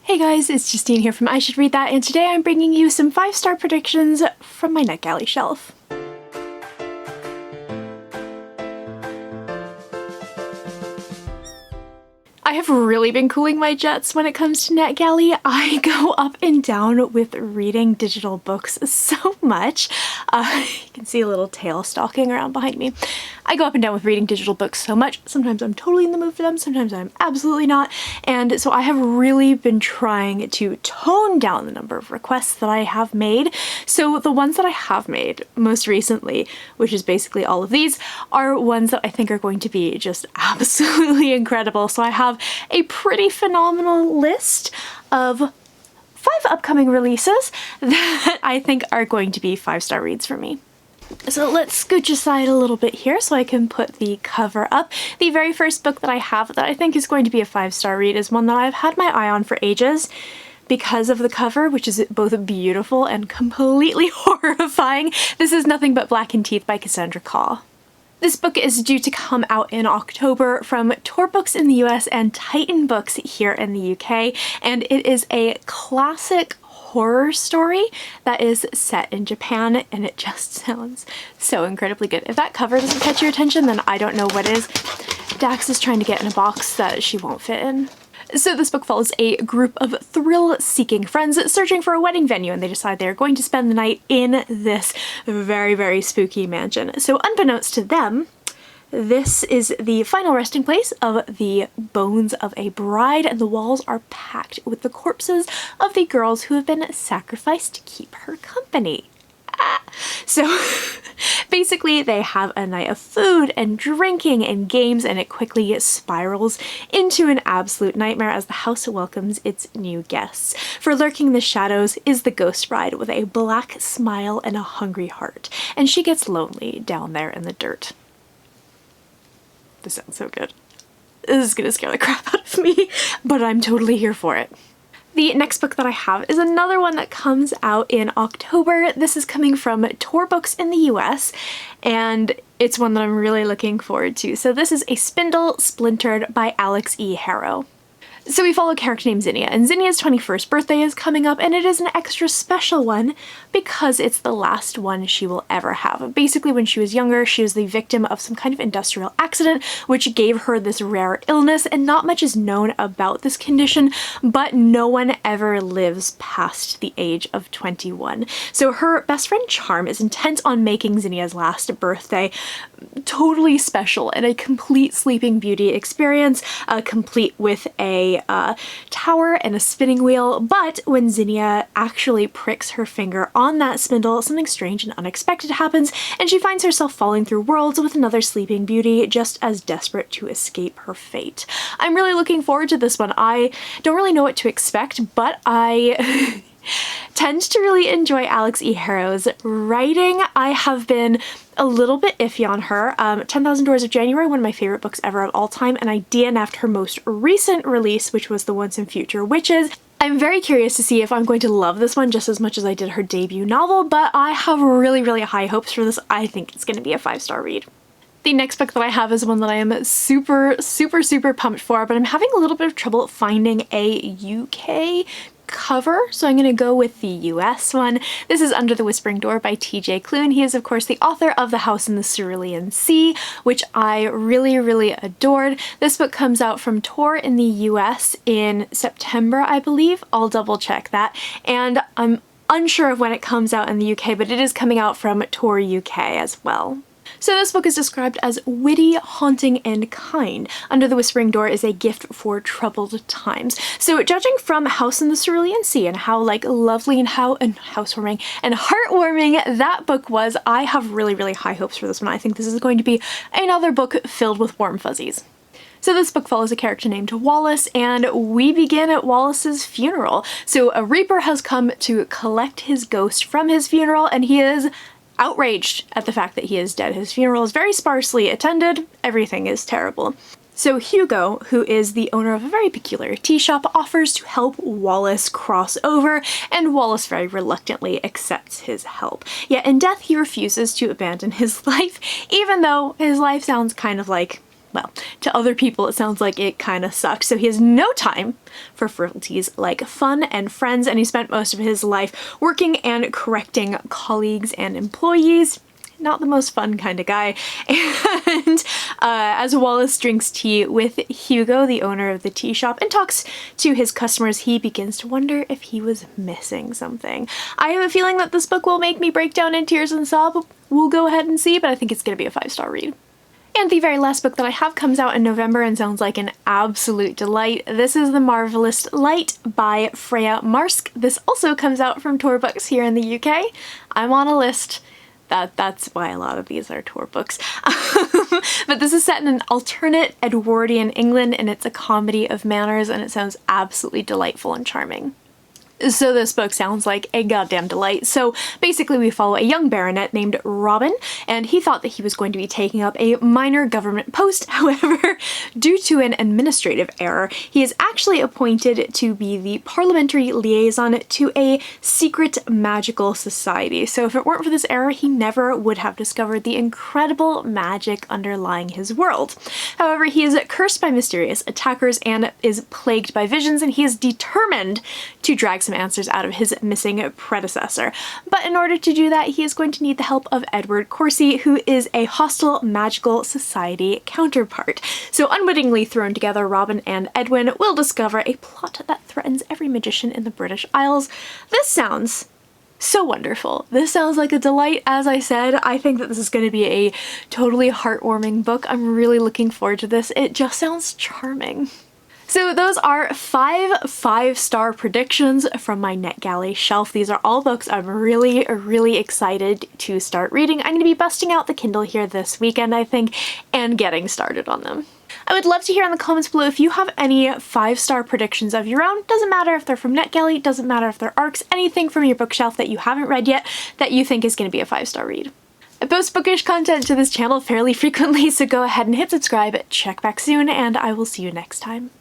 Hey guys, it's Justine here from I Should Read That, and today I'm bringing you some 5-star predictions from my NetGalley shelf. I have really been cooling my jets when it comes to NetGalley. I go up and down with reading digital books so much. You can see a little tail stalking around behind me. I go up and down with reading digital books so much. Sometimes I'm totally in the mood for them, sometimes I'm absolutely not. And so I have really been trying to tone down the number of requests that I have made. So the ones that I have made most recently, which is basically all of these, are ones that I think are going to be just absolutely incredible. So I have a pretty phenomenal list of 5 upcoming releases that I think are going to be 5-star reads for me. So let's scooch aside a little bit here so I can put the cover up. The very first book that I have that I think is going to be a 5-star read is one that I've had my eye on for ages because of the cover, which is both beautiful and completely horrifying. This is nothing but Blackened Teeth by Cassandra Khaw. This book is due to come out in October from Tor Books in the US and Titan Books here in the UK, and it is a classic horror story that is set in Japan, and it just sounds so incredibly good. If that cover doesn't catch your attention, then I don't know what is. Dax is trying to get in a box that she won't fit in. So this book follows a group of thrill-seeking friends searching for a wedding venue, and they decide they're going to spend the night in this very, very spooky mansion. So unbeknownst to them, this is the final resting place of the bones of a bride, and the walls are packed with the corpses of the girls who have been sacrificed to keep her company. So basically they have a night of food and drinking and games, and it quickly spirals into an absolute nightmare as the house welcomes its new guests. For lurking in the shadows is the ghost bride with a black smile and a hungry heart, and she gets lonely down there in the dirt. This sounds so good. This is gonna scare the crap out of me, but I'm totally here for it. The next book that I have is another one that comes out in October. This is coming from Tor Books in the US, and it's one that I'm really looking forward to. So this is A Spindle Splintered by Alex E. Harrow. So we follow a character named Zinnia, and Zinnia's 21st birthday is coming up, and it is an extra special one because it's the last one she will ever have. Basically, when she was younger, she was the victim of some kind of industrial accident which gave her this rare illness, and not much is known about this condition, but no one ever lives past the age of 21. So her best friend Charm is intent on making Zinnia's last birthday totally special and a complete Sleeping Beauty experience, complete with a tower and a spinning wheel. But when Zinnia actually pricks her finger on that spindle, something strange and unexpected happens, and she finds herself falling through worlds with another Sleeping Beauty just as desperate to escape her fate. I'm really looking forward to this one. I don't really know what to expect, but I tend to really enjoy Alex E. Harrow's writing. I have been a little bit iffy on her. 10,000 Doors of January, one of my favorite books ever of all time, and I DNF'd her most recent release, which was The Once and Future Witches. I'm very curious to see if I'm going to love this one just as much as I did her debut novel, but I have really, really high hopes for this. I think it's going to be a 5-star read. The next book that I have is one that I am super, super, super pumped for, but I'm having a little bit of trouble finding a UK cover, so I'm going to go with the US one. This is Under the Whispering Door by TJ Klune. He is, of course, the author of The House in the Cerulean Sea, which I really, really adored. This book comes out from Tor in the US in September, I believe. I'll double check that. And I'm unsure of when it comes out in the UK, but it is coming out from Tor UK as well. So this book is described as witty, haunting, and kind. Under the Whispering Door is a gift for troubled times. So judging from House in the Cerulean Sea and how lovely and housewarming and heartwarming that book was, I have really, really high hopes for this one. I think this is going to be another book filled with warm fuzzies. So this book follows a character named Wallace, and we begin at Wallace's funeral. So a reaper has come to collect his ghost from his funeral, and he is outraged at the fact that he is dead. His funeral is very sparsely attended. Everything is terrible. So Hugo, who is the owner of a very peculiar tea shop, offers to help Wallace cross over, and Wallace very reluctantly accepts his help. Yet in death, he refuses to abandon his life, even though his life sounds kind of like well, to other people it sounds like it kind of sucked. So he has no time for frivolities like fun and friends, and he spent most of his life working and correcting colleagues and employees. Not the most fun kind of guy. And as Wallace drinks tea with Hugo, the owner of the tea shop, and talks to his customers, he begins to wonder if he was missing something. I have a feeling that this book will make me break down in tears and sob. We'll go ahead and see, but I think it's going to be a 5-star read. And the very last book that I have comes out in November and sounds like an absolute delight. This is The Marvelous Light by Freya Marsk. This also comes out from Tor Books here in the UK. I'm on a list. That's why a lot of these are Tor books. But this is set in an alternate Edwardian England, and it's a comedy of manners, and it sounds absolutely delightful and charming. So this book sounds like a goddamn delight. So basically we follow a young baronet named Robin, and he thought that he was going to be taking up a minor government post. However, due to an administrative error, he is actually appointed to be the parliamentary liaison to a secret magical society. So if it weren't for this error, he never would have discovered the incredible magic underlying his world. However, he is cursed by mysterious attackers and is plagued by visions, and he is determined to drag some answers out of his missing predecessor. But in order to do that, he is going to need the help of Edward Corsi, who is a hostile magical society counterpart. So unwittingly thrown together, Robin and Edwin will discover a plot that threatens every magician in the British Isles. This sounds so wonderful. This sounds like a delight. As I said, I think that this is going to be a totally heartwarming book. I'm really looking forward to this. It just sounds charming. So those are 5 5-star predictions from my NetGalley shelf. These are all books I'm really excited to start reading. I'm going to be busting out the Kindle here this weekend, I think, and getting started on them. I would love to hear in the comments below if you have any 5-star predictions of your own. Doesn't matter if they're from NetGalley, doesn't matter if they're ARCs, anything from your bookshelf that you haven't read yet that you think is going to be a 5-star read. I post bookish content to this channel fairly frequently, so go ahead and hit subscribe, check back soon, and I will see you next time.